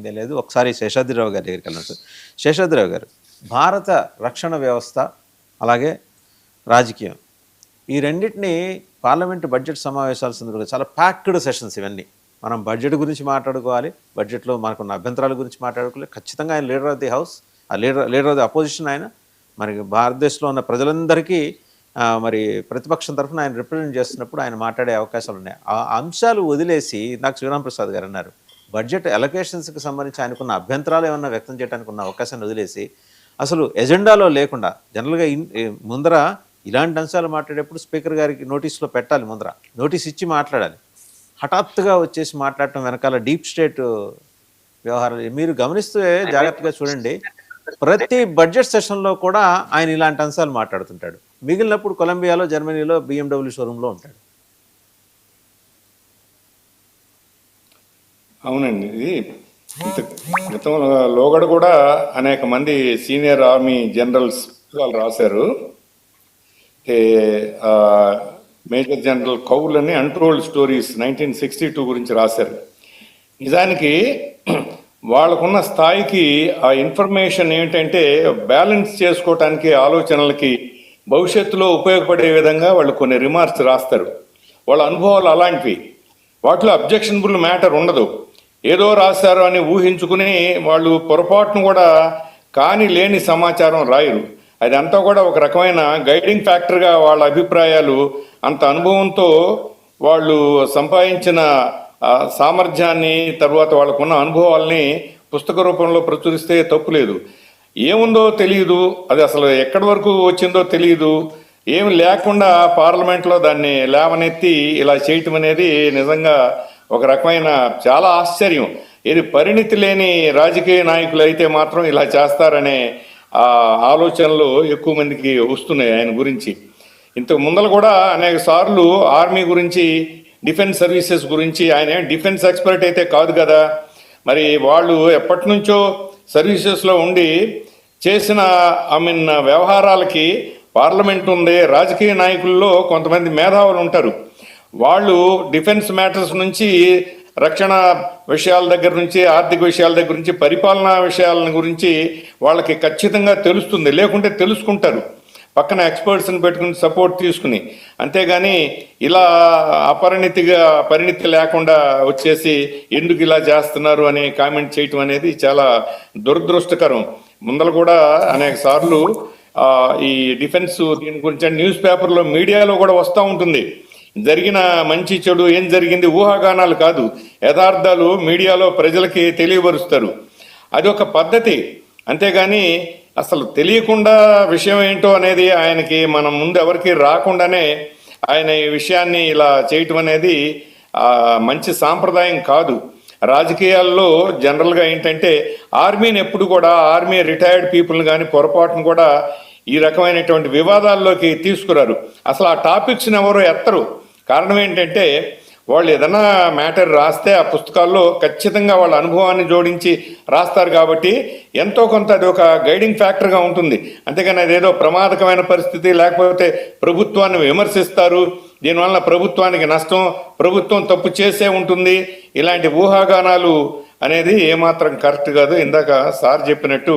లేదు. ఒకసారి శేషాద్రిరావు గారి దగ్గరికి వెళ్ళాను సార్. శేషాద్రిరావు గారు, భారత రక్షణ వ్యవస్థ అలాగే రాజకీయం ఈ రెండింటిని పార్లమెంటు బడ్జెట్ సమావేశాల సందర్భంగా చాలా ప్యాక్డ్ సెషన్స్ ఇవన్నీ. మనం బడ్జెట్ గురించి మాట్లాడుకోవాలి, బడ్జెట్లో మనకున్న అభ్యంతరాల గురించి మాట్లాడుకోవాలి. ఖచ్చితంగా ఆయన లీడర్ ఆఫ్ ది హౌస్, ఆ లీడర్ ఆఫ్ ది అపోజిషన్ ఆయన. మరి భారతదేశంలో ఉన్న ప్రజలందరికీ మరి ప్రతిపక్షం తరఫున ఆయన రిప్రజెంట్ చేస్తున్నప్పుడు ఆయన మాట్లాడే అవకాశాలు ఉన్నాయి. ఆ అంశాలు వదిలేసి నాకు శ్రీరామప్రసాద్ గారు అన్నారు, బడ్జెట్ అలొకేషన్స్కి సంబంధించి ఆయనకున్న అభ్యంతరాలు ఏమన్నా వ్యక్తం చేయడానికి ఉన్న అవకాశాన్ని వదిలేసి అసలు ఎజెండాలో లేకుండా జనరల్గా ముందర ఇలాంటి అంశాలు మాట్లాడేప్పుడు స్పీకర్ గారికి నోటీసులో పెట్టాలి, ముందర నోటీస్ ఇచ్చి మాట్లాడాలి. హఠాత్తుగా వచ్చేసి మాట్లాడటం వెనకాల డీప్ స్టేట్ వ్యవహారాలు మీరు గమనిస్తే జాగ్రత్తగా చూడండి. ప్రతి బడ్జెట్ సెషన్లో కూడా ఆయన ఇలాంటి అంశాలు మాట్లాడుతుంటాడు. మిగిలినప్పుడు కొలంబియాలో, జర్మనీలో BMW షోరూంలో ఉంటాడు. అవునండి, ఇది గతంలో లోగడ కూడా అనేక మంది సీనియర్ ఆర్మీ జనరల్స్ వాళ్ళు రాశారు. మేజర్ జనరల్ కౌల్ అని అన్టోల్డ్ స్టోరీస్ 1962 గురించి రాశారు. నిజానికి వాళ్ళకున్న స్థాయికి ఆ ఇన్ఫర్మేషన్ ఏంటంటే బ్యాలెన్స్ చేసుకోవటానికి, ఆలోచనలకి భవిష్యత్తులో ఉపయోగపడే విధంగా వాళ్ళు కొన్ని రిమార్క్స్ రాస్తారు. వాళ్ళ అనుభవాలు అలాంటివి. వాటిలో అబ్జెక్షనబుల్ మ్యాటర్ ఉండదు. ఏదో రాశారు అని ఊహించుకుని వాళ్ళు పొరపాటును కూడా కాని లేని సమాచారం రాయరు. అదంతా కూడా ఒక రకమైన గైడింగ్ ఫ్యాక్టర్గా వాళ్ళ అభిప్రాయాలు, అంత అనుభవంతో వాళ్ళు సంపాదించిన సామర్థ్యాన్ని, తర్వాత వాళ్ళకున్న అనుభవాల్ని పుస్తక రూపంలో ప్రచురిస్తే తప్పులేదు. ఏముందో తెలియదు, అది అసలు ఎక్కడి వరకు వచ్చిందో తెలియదు, ఏమి లేకుండా పార్లమెంట్లో దాన్ని లేవనెత్తి ఇలా చేయటం అనేది నిజంగా ఒక రకమైన చాలా ఆశ్చర్యం. ఇది పరిణితి లేని రాజకీయ నాయకులు అయితే మాత్రం ఇలా చేస్తారనే ఆలోచనలు ఎక్కువ మందికి వస్తున్నాయి ఆయన గురించి. ఇంతకు ముందర కూడా అనేక సార్లు ఆర్మీ గురించి, డిఫెన్స్ సర్వీసెస్ గురించి, ఆయన డిఫెన్స్ ఎక్స్పర్ట్ అయితే కాదు కదా, మరి వాళ్ళు ఎప్పటి నుంచో సర్వీసెస్లో ఉండి చేసిన వ్యవహారాలకి పార్లమెంట్ ఉంది. రాజకీయ నాయకుల్లో కొంతమంది మేధావులు ఉంటారు, వాళ్ళు డిఫెన్స్ మ్యాటర్స్ నుంచి, రక్షణ విషయాల దగ్గర నుంచి, ఆర్థిక విషయాల దగ్గర నుంచి, పరిపాలనా విషయాల గురించి వాళ్ళకి ఖచ్చితంగా తెలుస్తుంది. లేకుంటే తెలుసుకుంటారు పక్కన ఎక్స్పర్ట్స్ని పెట్టుకుని సపోర్ట్ తీసుకుని. అంతేగాని ఇలా పరిణితి లేకుండా వచ్చేసి ఎందుకు ఇలా చేస్తున్నారు అని కామెంట్ చేయటం అనేది చాలా దురదృష్టకరం. ముందర కూడా అనేక సార్లు ఈ డిఫెన్స్ దీని గురించి న్యూస్ పేపర్లో, మీడియాలో కూడా వస్తూ ఉంటుంది. జరిగిన మంచి చెడు ఏం జరిగింది ఊహాగానాలు కాదు, యథార్థాలు మీడియాలో ప్రజలకి తెలియపరుస్తారు. అది ఒక పద్ధతి. అంతేగాని అసలు తెలియకుండా విషయం ఏంటో అనేది ఆయనకి మనం ముందు ఎవరికి రాకుండానే ఆయన ఈ విషయాన్ని ఇలా చేయటం అనేది మంచి సాంప్రదాయం కాదు. రాజకీయాల్లో జనరల్గా ఏంటంటే ఆర్మీని ఎప్పుడు కూడా, ఆర్మీ రిటైర్డ్ పీపుల్ని కానీ పొరపాటును కూడా ఈ రకమైనటువంటి వివాదాల్లోకి తీసుకురారు. అసలు ఆ టాపిక్స్ని ఎవరు ఎత్తరు. కారణం ఏంటంటే వాళ్ళు ఏదైనా మ్యాటర్ రాస్తే ఆ పుస్తకాల్లో ఖచ్చితంగా వాళ్ళ అనుభవాన్ని జోడించి రాస్తారు కాబట్టి ఎంతో కొంత అది ఒక గైడింగ్ ఫ్యాక్టర్గా ఉంటుంది. అంతేగాని అదేదో ప్రమాదకమైన పరిస్థితి, లేకపోతే ప్రభుత్వాన్ని విమర్శిస్తారు, దీనివల్ల ప్రభుత్వానికి నష్టం, ప్రభుత్వం తప్పు చేసే ఉంటుంది, ఇలాంటి ఊహాగానాలు అనేది ఏమాత్రం కరెక్ట్ కాదు. ఇందాక సార్ చెప్పినట్టు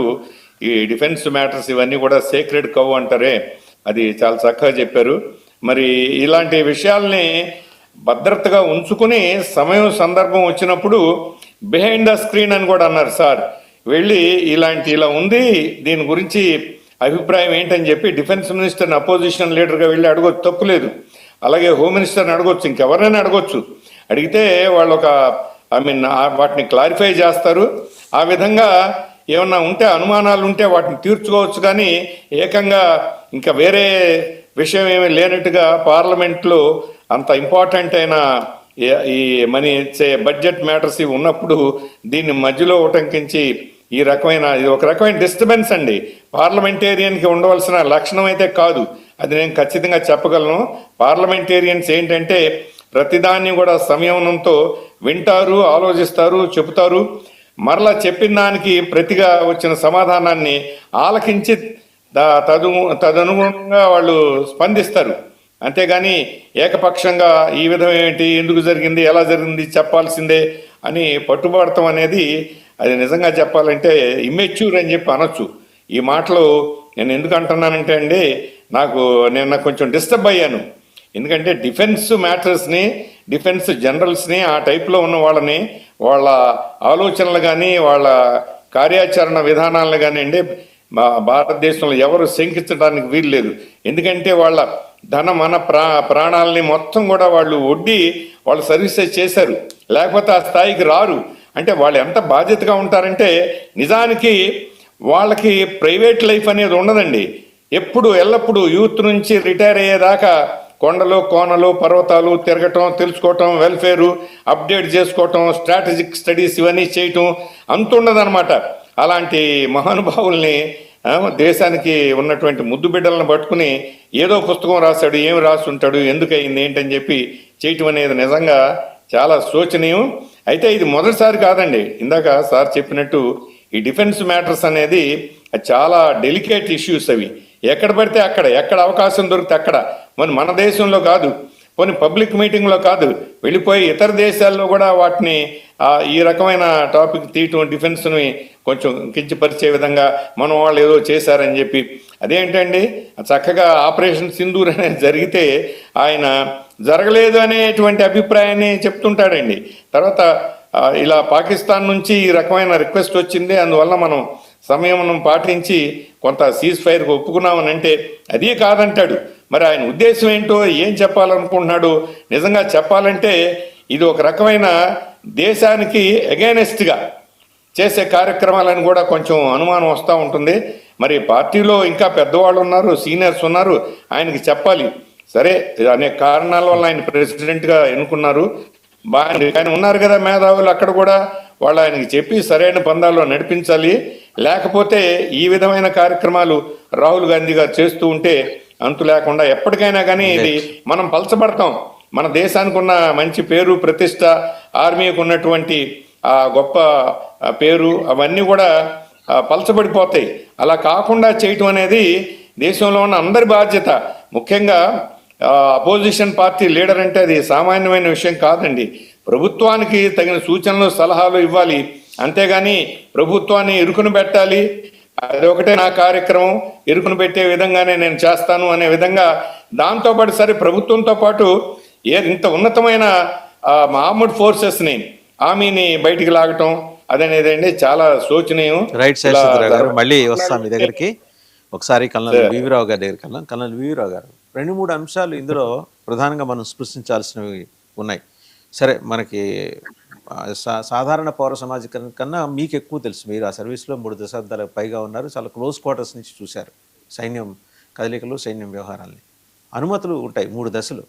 ఈ డిఫెన్స్ మ్యాటర్స్ ఇవన్నీ కూడా సేక్రెడ్ కవ్ అంటారే, అది చాలా చక్కగా చెప్పారు. మరి ఇలాంటి విషయాల్ని భద్రతగా ఉంచుకుని సమయం సందర్భం వచ్చినప్పుడు బిహైండ్ ద స్క్రీన్ అని కూడా అన్నారు సార్. వెళ్ళి ఇలా ఉంది, దీని గురించి అభిప్రాయం ఏంటని చెప్పి డిఫెన్స్ మినిస్టర్ని, అపోజిషన్ లీడర్గా వెళ్ళి అడగొచ్చు, తప్పులేదు. అలాగే హోమ్ మినిస్టర్ని అడగొచ్చు, ఇంకెవరైనా అడగొచ్చు. అడిగితే వాళ్ళు వాటిని క్లారిఫై చేస్తారు. ఆ విధంగా ఏమన్నా ఉంటే, అనుమానాలు ఉంటే వాటిని తీర్చుకోవచ్చు. కానీ ఏకంగా ఇంకా వేరే విషయం ఏమీ లేనట్టుగా పార్లమెంట్లో అంత ఇంపార్టెంట్ అయిన ఈ బడ్జెట్ మ్యాటర్స్ ఇవి ఉన్నప్పుడు దీన్ని మధ్యలో ఉటంకించి ఈ రకమైన, ఇది ఒక రకమైన డిస్టర్బెన్స్ అండి. పార్లమెంటేరియన్కి ఉండవలసిన లక్షణం అయితే కాదు, అది నేను ఖచ్చితంగా చెప్పగలను. పార్లమెంటేరియన్స్ ఏంటంటే ప్రతిదాన్ని కూడా సంయమనంతో వింటారు, ఆలోచిస్తారు, చెబుతారు. మరలా చెప్పిన దానికి ప్రతిగా వచ్చిన సమాధానాన్ని ఆలకించి తదనుగుణంగా వాళ్ళు స్పందిస్తారు. అంతేగాని ఏకపక్షంగా ఈ విధం ఏంటి, ఎందుకు జరిగింది, ఎలా జరిగింది చెప్పాల్సిందే అని పట్టుబడటం అనేది అది నిజంగా చెప్పాలంటే ఇమ్మెచ్యూర్ అని చెప్పి అనొచ్చు. ఈ మాటలు నేను ఎందుకు అంటున్నానంటే అండి, నేను కొంచెం డిస్టర్బ్ అయ్యాను. ఎందుకంటే డిఫెన్స్ మ్యాటర్స్ని, డిఫెన్స్ జనరల్స్ని, ఆ టైప్లో ఉన్న వాళ్ళని, వాళ్ళ ఆలోచనలు కానీ వాళ్ళ కార్యాచరణ విధానాలను కానీ అండి మా భారతదేశంలో ఎవరు శంకించడానికి వీలు లేదు. ఎందుకంటే వాళ్ళ మన ప్రాణాలని మొత్తం కూడా వాళ్ళు ఒడ్డి వాళ్ళు సర్వీసెస్ చేశారు, లేకపోతే ఆ స్థాయికి రారు. అంటే వాళ్ళు ఎంత బాధ్యతగా ఉంటారంటే నిజానికి వాళ్ళకి ప్రైవేట్ లైఫ్ అనేది ఉండదండి. ఎల్లప్పుడూ యూత్ నుంచి రిటైర్ అయ్యేదాకా కొండలు కోనలు పర్వతాలు తిరగటం, తెలుసుకోవటం, వెల్ఫేరు అప్డేట్ చేసుకోవటం, స్ట్రాటజిక్ స్టడీస్ ఇవన్నీ చేయటం అంతుండదన్నమాట. అలాంటి మహానుభావుల్ని దేశానికి ఉన్నటువంటి ముద్దు బిడ్డలను పట్టుకుని ఏదో పుస్తకం రాశాడు, ఏమి రాస్తుంటాడు, ఎందుకు అయింది ఏంటని చెప్పి చేయటం అనేది నిజంగా చాలా శోచనీయం. అయితే ఇది మొదటిసారి కాదండి. ఇందాక సార్ చెప్పినట్టు ఈ డిఫెన్స్ మ్యాటర్స్ అనేది చాలా డెలికేట్ ఇష్యూస్. అవి ఎక్కడ పడితే అక్కడ, ఎక్కడ అవకాశం దొరికితే అక్కడ, మన దేశంలో కాదు, పోనీ పబ్లిక్ మీటింగ్లో కాదు, వెళ్ళిపోయి ఇతర దేశాల్లో కూడా వాటిని ఈ రకమైన టాపిక్ తీయటం, డిఫెన్స్ని కొంచెం కించపరిచే విధంగా మన వాళ్ళు ఏదో చేశారని చెప్పి. అదేంటండి, చక్కగా ఆపరేషన్ సింధూర్ అనేది జరిగితే ఆయన జరగలేదు అనేటువంటి అభిప్రాయాన్ని చెప్తుంటాడండి. తర్వాత ఇలా పాకిస్తాన్ నుంచి ఈ రకమైన రిక్వెస్ట్ వచ్చింది, అందువల్ల మనం సమయం పాటించి కొంత సీజ్ ఫైర్కి ఒప్పుకున్నామని అంటే అదీ కాదంటాడు. మరి ఆయన ఉద్దేశం ఏంటో, ఏం చెప్పాలనుకుంటున్నాడు? నిజంగా చెప్పాలంటే ఇది ఒక రకమైన దేశానికి అగైనెస్ట్గా చేసే కార్యక్రమాలను కూడా కొంచెం అనుమానం వస్తూ ఉంటుంది. మరి పార్టీలో ఇంకా పెద్దవాళ్ళు ఉన్నారు, సీనియర్స్ ఉన్నారు, ఆయనకి చెప్పాలి. సరే, అనేక కారణాల వల్ల ఆయన ప్రెసిడెంట్గా ఎన్నుకున్నారు, ఆయన ఉన్నారు కదా మేధావులు, అక్కడ కూడా వాళ్ళు ఆయనకి చెప్పి సరైన పందాల్లో నడిపించాలి. లేకపోతే ఈ విధమైన కార్యక్రమాలు రాహుల్ గాంధీ గారు చేస్తూ ఉంటే అంతు లేకుండా ఎప్పటికైనా కానీ ఇది మనం పలచబడతాం. మన దేశానికి ఉన్న మంచి పేరు ప్రతిష్ట, ఆర్మీకి ఉన్నటువంటి ఆ గొప్ప పేరు, అవన్నీ కూడా పలచబడిపోతాయి. అలా కాకుండా చేయటం అనేది దేశంలో ఉన్న అందరి బాధ్యత. ముఖ్యంగా అపోజిషన్ పార్టీ లీడర్ అంటే అది సామాన్యమైన విషయం కాదండి. ప్రభుత్వానికి తగిన సూచనలు సలహాలు ఇవ్వాలి, అంతేగాని ప్రభుత్వాన్ని ఇరుకును పెట్టాలి, అదొకటే నా కార్యక్రమం, ఇరుకును పెట్టే విధంగానే నేను చేస్తాను అనే విధంగా, దాంతోపాటు సరే ప్రభుత్వంతో పాటు ఇంత ఉన్నతమైన ఆర్మ్డ్ ఫోర్సెస్ని, ఆర్మీని బయటికి లాగటం అదనేదండి చాలా శోచనీయం. రైట్ శేషాద్రి గారు, మళ్ళీ వస్తాం మీ దగ్గరికి. ఒకసారి కల్నల్ వివిరావు గారి దగ్గరికి వెళ్దాం. కల్నల్ వివిరావు గారు, 2-3 అంశాలు ఇందులో ప్రధానంగా మనం స్పృశించాల్సినవి ఉన్నాయి. సరే, మనకి సాధారణ పౌర సమాజం కన్నా మీకు ఎక్కువ తెలుసు. మీరు ఆ సర్వీస్లో 3 దశాబ్దాలకు పైగా ఉన్నారు, చాలా క్లోజ్ క్వార్టర్స్ నుంచి చూశారు సైన్యం కదలికలు, సైన్యం వ్యవహారాల్ని. అనుమతులు ఉంటాయి 3 దశలు.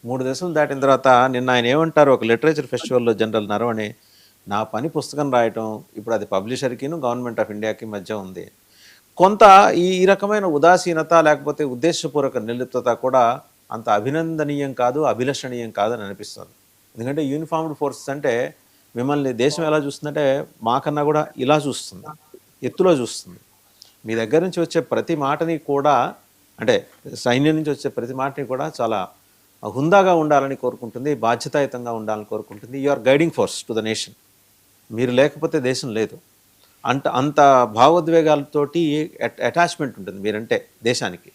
3 దశలు దాటిన తర్వాత నిన్న ఆయన ఏమంటారు, ఒక లిటరేచర్ ఫెస్టివల్లో జనరల్ నరవణే, నా పని పుస్తకం రాయటం, ఇప్పుడు అది పబ్లిషర్కిను గవర్నమెంట్ ఆఫ్ ఇండియాకి మధ్య ఉంది. కొంత ఈ రకమైన ఉదాసీనత లేకపోతే ఉద్దేశపూర్వక నిర్లిప్తత కూడా అంత అభినందనీయం కాదు, అభిలషణీయం కాదని అనిపిస్తుంది. ఎందుకంటే యూనిఫార్మ్డ్ ఫోర్సెస్ అంటే మిమ్మల్ని దేశం ఎలా చూస్తుందంటే మాకన్నా కూడా ఇలా చూస్తుంది, ఎత్తులో చూస్తుంది. మీ దగ్గర నుంచి వచ్చే ప్రతి మాటని కూడా, అంటే సైన్యం నుంచి వచ్చే ప్రతి మాటని కూడా చాలా హుందాగా ఉండాలని కోరుకుంటుంది, బాధ్యతాయుతంగా ఉండాలని కోరుకుంటుంది. You are guiding force to the nation. మీరు లేకపోతే దేశం లేదు. అంత భావోద్వేగాలతోటి అటాచ్మెంట్ ఉంటుంది మీరంటే దేశానికి.